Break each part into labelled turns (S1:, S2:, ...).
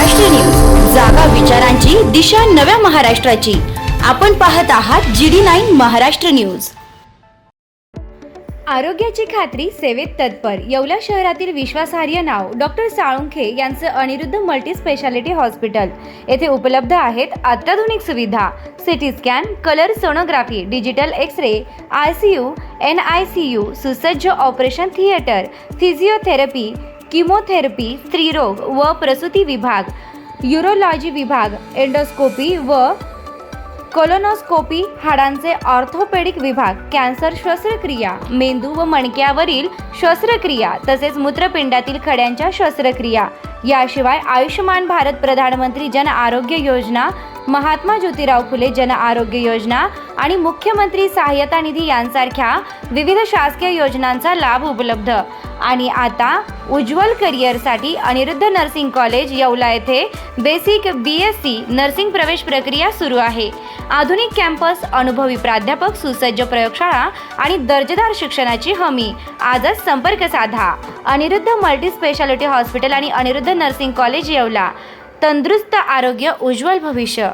S1: Maharashtra news, जागा विचारांची, दिशा नव्या महाराष्ट्राची। आपण पाहत आहात GD9 महाराष्ट्र न्यूज। आरोग्याची खात्री, सेवेत तत्पर येवला शहरातील विश्वासार्ह नाव डॉक्टर साळुंखे यांचं अनिरुद्ध मल्टी स्पेशालिटी हॉस्पिटल येथे उपलब्ध आहेत अत्याधुनिक सुविधा, CT scan, colour sonography, digital X-ray, ICU, NICU, सुसज्ज ऑपरेशन थिएटर, फिजिओथेरपी, किमोथेरपी, स्त्रीरोग व प्रसूती विभाग, यूरोलॉजी विभाग, एंडोस्कोपी व कोलोनोस्कोपी, हाडांचे ऑर्थोपेडिक विभाग, कॅन्सर शस्त्रक्रिया, मेंदू व मणक्यावरील शस्त्रक्रिया तसेच मूत्रपिंडातील खड्यांच्या शस्त्रक्रिया, याशिवाय आयुष्यमान भारत प्रधानमंत्री जन आरोग्य योजना, महात्मा ज्योतिराव फुले जन आरोग्य योजना आणि मुख्यमंत्री सहायता निधी यांसारख्या विविध शासकीय योजनांचा लाभ उपलब्ध। आणि आता उज्ज्वल करिअरसाठी अनिरुद्ध नर्सिंग कॉलेज येवला येथे बेसिक BSc नर्सिंग प्रवेश प्रक्रिया सुरू आहे। आधुनिक कॅम्पस, अनुभवी प्राध्यापक, सुसज्ज प्रयोगशाळा आणि दर्जेदार शिक्षणाची हमी। आजच संपर्क साधा। अनिरुद्ध मल्टी स्पेशालिटी हॉस्पिटल आणि अनिरुद्ध नर्सिंग कॉलेज येवला। तंदुरुस्त आरोग्य, उज्ज्वल भविष्य।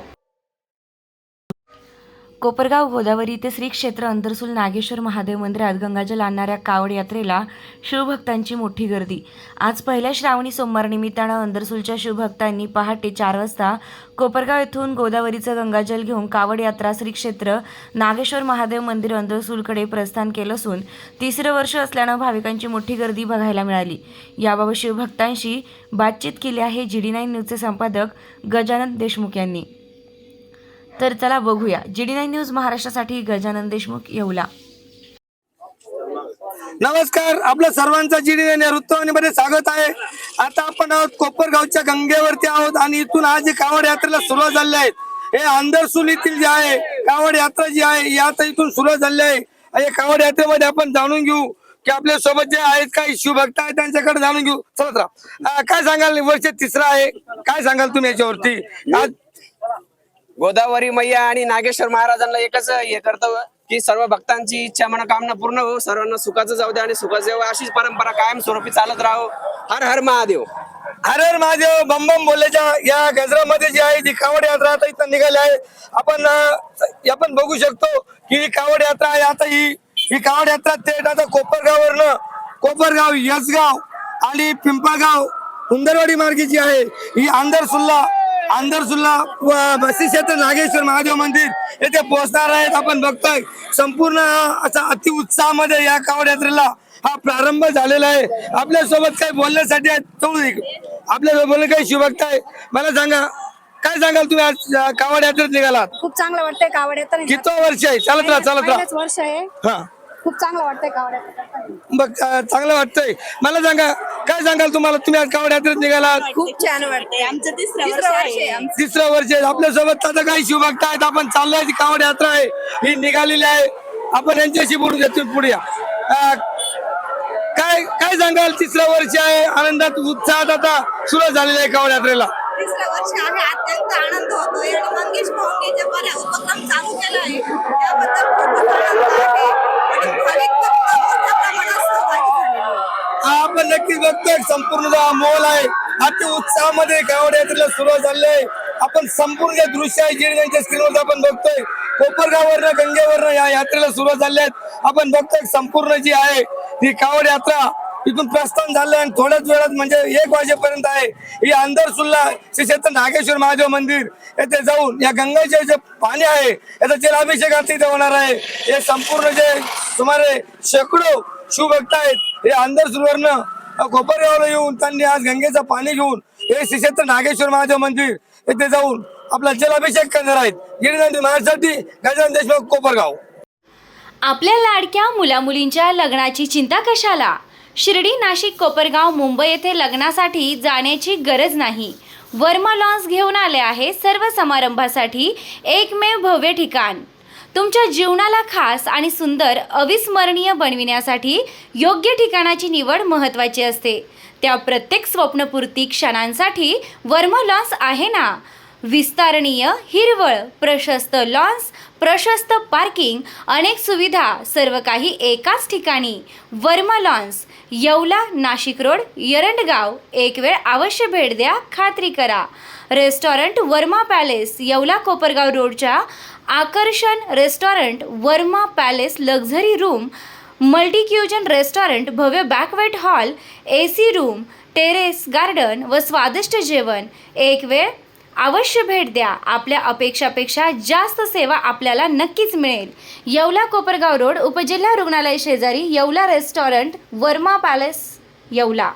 S1: कोपरगाव गोदावरी ते श्री क्षेत्र अंतरसूल नागेश्वर महादेव मंदिरात गंगाजल आणणाऱ्या कावड यात्रेला शिवभक्तांची मोठी गर्दी। आज पहिल्या श्रावणी सोमवार निमित्तानं अंतरसूलच्या शिवभक्तांनी पहाटे 4 वाजता कोपरगाव येथून गोदावरीचं गंगाजल घेऊन कावड यात्रा श्री क्षेत्र नागेश्वर महादेव मंदिर अंतरसूलकडे प्रस्थान केलं असून 3रं वर्ष असल्यानं भाविकांची मोठी गर्दी बघायला मिळाली। याबाबत शिवभक्तांशी बातचीत केली आहे GD9 न्यूजचे संपादक गजानन देशमुख यांनी। तर चला बघूया। GD9 न्यूज महाराष्ट्रासाठी गजानन देशमुख येवला।
S2: नमस्कार, आपल्या सर्वांचं GD9 वृत्तवाहिनीमध्ये स्वागत आहे। आता आपण आहोत कोपरगावच्या गंगेवरती आहोत आणि इथून आज कावड यात्रेला सुरुवात झाली आहे। हे अंदरसूल येथील जे आहे कावड यात्रा जी आहे ही आता इथून सुरुवात झाली आहे। या कावड यात्रेमध्ये आपण जाणून घेऊ की आपल्या सोबत जे आहेत काही शिवभक्त आहेत त्यांच्याकडे जाणून घेऊ। चला काय सांगाल, वर्ष 3रं आहे, काय सांगाल तुम्ही याच्यावरती? आज
S3: गोदावरी मैया आणि नागेश्वर महाराजांना एकच हे कर्तव्य की सर्व भक्तांची इच्छा मनोकामना पूर्ण हो, सर्वांना सुखाचं जाऊ द्या आणि सुखाचं जाऊ, अशीच परंपरा कायम स्वरूपी चालत राहो। हर हर महादेव,
S2: हर हर महादेव, बम बम बोलल्याच्या या गजरामध्ये जी आहे ती कावड यात्रा आता इथं निघाली आहे। आपण बघू शकतो की ही कावड यात्रा आहे। आता ही कावड यात्रा थेट आता कोपरगाववरनं कोपरगाव, यसगाव आणि पिंपळगाव उंदरवाडी मार्गी जी आहे ही अंदरसूलला श्री क्षेत्र नागेश्वर महादेव मंदिर येथे पोहोचणार आहेत। आपण बघतोय संपूर्ण असा अति उत्साहामध्ये या कावड यात्रेला हा प्रारंभ झालेला आहे। आपल्या सोबत काही बोलण्यासाठी आपल्या बोलणे काही शिवभक्त आहे। मला सांगा, काय सांगाल तुम्ही आज कावड यात्रेत निघालात?
S4: खूप चांगलं वाटतंय कावड यात्रा।
S2: किती वर्ष आहे? चालत राहा।
S4: वर्ष आहे।
S2: हा,
S4: खूप चांगलं वाटतंय कावड यात्रा।
S2: बघ चांगलं वाटतंय। मला सांगा, काय सांगाल तुम्हाला, तुम्ही आज कावड यात्रेत निघालात?
S4: खूप छान वाटतंय। आमचं 3रं वर्ष आहे।
S2: 3रं वर्ष आहे। आपल्या सोबत आता काही शिवभक्त आहेत। आपण चाललोय, ती कावड यात्रा आहे ही निघालेली आहे। आपण यांच्याशी बोलू देतो, पुढे या। काय सांगाल, 3रं वर्ष आहे, आनंदात उत्साहात आता सुरुवात झालेली आहे कावड यात्रेला।
S4: 3रं वर्ष आहे, अत्यंत आनंद होतोय आणि मंगेश भाऊंनी जे बरे उपक्रम चालू केला आहे त्याबद्दल खूप आनंद आहे आणि भाविक भक्त मोठ्या प्रमाणात सहभागी झालेले आहेत।
S2: आपण नक्कीच बघतोय संपूर्ण जो माहोल आहे अति उत्साहामध्ये कावड यात्रेला सुरुवात झाली आहे। आपण संपूर्ण जे दृश्य आहे GD9च्या स्क्रीनवर आपण बघतोय, कोपरगाववरनं गंगेवरनं या यात्रेला सुरुवात झाली आहे। आपण बघतोय संपूर्ण जी आहे ती कावड यात्रा इथून प्रस्थान झालं आणि थोड्याच वेळात म्हणजे 1 वाजेपर्यंत आहे ही अंदरसूलला श्री क्षेत्र नागेश्वर महादेव मंदिर येथे जाऊन या गंगेचे जे पाणी आहे याचा जलाभिषेक आता इथे होणार आहे। हे संपूर्ण जे सुमारे शेकडो शिवभक्त आहेत हे अंदरसूलवरनं कोपरगावला येऊन त्यांनी आज गंगेचं पाणी घेऊन हे श्री क्षेत्र नागेश्वर महादेव मंदिर येथे जाऊन आपला जलाभिषेक करणार आहेत। GD9 महाराष्ट्रासाठी गजानन देशमुख, कोपरगाव।
S1: आपल्या लाडक्या मुलामुलींच्या लग्नाची चिंता कशाला? शिर्डी, नाशिक, कोपरगाव, मुंबई येथे लग्नासाठी जाण्याची गरज नाही। वर्मा लॉन्स घेऊन आले आहे सर्व समारंभासाठी एकमेव भव्य ठिकाण। तुमच्या जीवनाला खास आणि सुंदर अविस्मरणीय बनविण्यासाठी योग्य ठिकाणाची निवड महत्त्वाची असते। त्या प्रत्येक स्वप्नपूर्ती क्षणांसाठी वर्मा लॉन्स आहे ना। विस्तारणीय हिरवळ, प्रशस्त लॉन्स, प्रशस्त पार्किंग, अनेक सुविधा, सर्व काही एकाच ठिकाणी. Verma lawns, Yeola, Nashik road, Erandgaon. एक वेळ अवश्य भेट द्या, खात्री करा. रेस्टॉरंट वर्मा पॅलेस, येवला कोपरगाव रोडच्या आकर्षण restaurant Verma palace, luxury room, multicuisine restaurant, भव्य banquet hall, AC room, terrace garden व स्वादिष्ट जेवण. एक वेळ अवश्य भेट द्या. आपल्या अपेक्षापेक्षा जास्त सेवा आपल्याला नक्कीच मिळेल. येवला कोपरगाव रोड, उपजिल्हा रुग्णालय शेजारी, येवला रेस्टॉरंट वर्मा पॅलेस, येवला.